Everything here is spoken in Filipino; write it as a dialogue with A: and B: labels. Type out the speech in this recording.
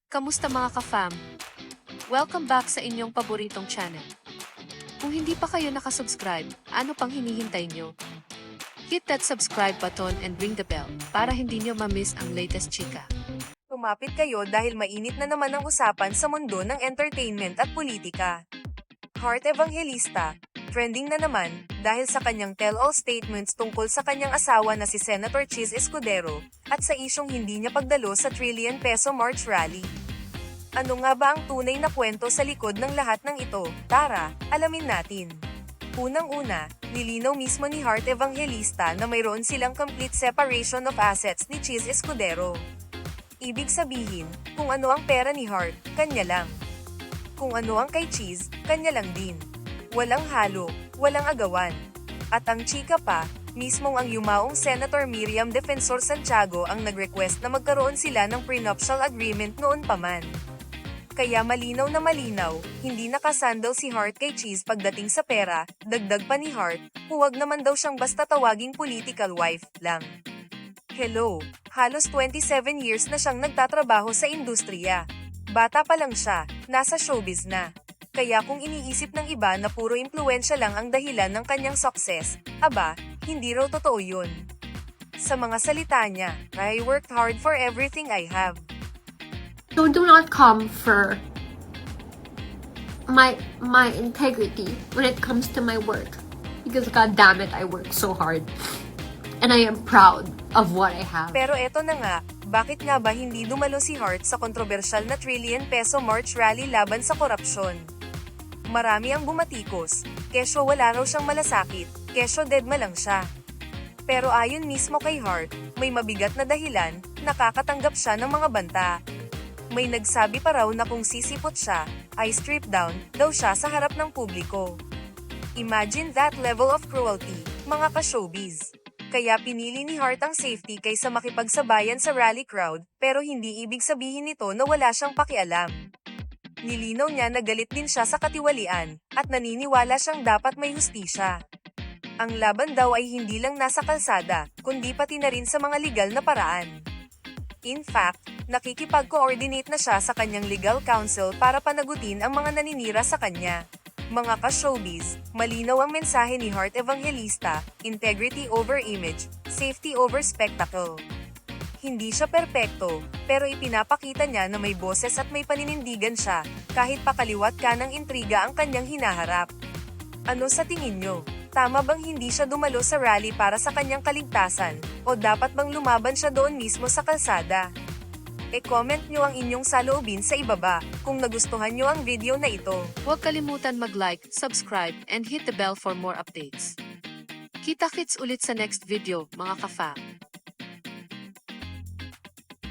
A: Kamusta mga ka-fam? Welcome back sa inyong paboritong channel. Kung hindi pa kayo nakasubscribe, ano pang hinihintay nyo? Hit that subscribe button and ring the bell para hindi nyo ma-miss ang latest chika.
B: Tumapit kayo dahil mainit na naman ang usapan sa mundo ng entertainment at politika. Heart Evangelista, trending na naman, dahil sa kanyang tell-all statements tungkol sa kanyang asawa na si Senator Chis Escudero, at sa isyong hindi niya pagdalo sa trillion peso March rally. Ano nga ba ang tunay na kwento sa likod ng lahat ng ito? Tara, alamin natin. Unang-una, nilinaw mismo ni Heart Evangelista na mayroon silang complete separation of assets ni Chis Escudero. Ibig sabihin, kung ano ang pera ni Heart, kanya lang. Kung ano ang kay Chis, kanya lang din. Walang halo, walang agawan. At ang chika pa, mismong ang yumaong Senator Miriam Defensor Santiago ang nag-request na magkaroon sila ng prenuptial agreement noon pa man. Kaya malinaw na malinaw, hindi nakasandal si Heart kay Chis pagdating sa pera, dagdag pa ni Heart, huwag naman daw siyang basta tawaging political wife lang. Hello, halos 27 years na siyang nagtatrabaho sa industriya. Bata pa lang siya, nasa showbiz na. Kaya kung iniisip ng iba na puro impluwensya lang ang dahilan ng kanyang success, aba, hindi raw totoo yun. Sa mga salita niya, I worked hard for everything I have.
C: So do not come for my integrity when it comes to my work, because god damn it, I work so hard and I am proud of what I have.
B: Pero eto na nga, bakit nga ba hindi dumalo si Heart sa kontrobersyal na trillion peso March rally laban sa korupsyon? Marami ang bumatikos, kesyo wala raw siyang malasakit, kesyo deadma lang siya. Pero ayon mismo kay Heart, may mabigat na dahilan, nakakatanggap siya ng mga banta. May nagsabi pa raw na kung sisipot siya, ay strip down daw siya sa harap ng publiko. Imagine that level of cruelty, mga ka-showbiz. Kaya pinili ni Heart ang safety kaysa makipagsabayan sa rally crowd, pero hindi ibig sabihin nito na wala siyang pakialam. Nilinaw niya na galit din siya sa katiwalian, at naniniwala siyang dapat may hustisya. Ang laban daw ay hindi lang nasa kalsada, kundi pati na rin sa mga legal na paraan. In fact, nakikipag-coordinate na siya sa kanyang legal counsel para panagutin ang mga naninira sa kanya. Mga ka-showbiz, malinaw ang mensahe ni Heart Evangelista, integrity over image, safety over spectacle. Hindi siya perpekto, pero ipinapakita niya na may boses at may paninindigan siya, kahit pakaliwat ka ng intriga ang kanyang hinaharap. Ano sa tingin nyo? Tama bang hindi siya dumalo sa rally para sa kanyang kaligtasan, o dapat bang lumaban siya doon mismo sa kalsada? E-comment nyo ang inyong saloobin sa ibaba, kung nagustuhan nyo ang video na ito.
A: Huwag kalimutan mag-like, subscribe, and hit the bell for more updates. Kita-kits ulit sa next video, mga ka-fam.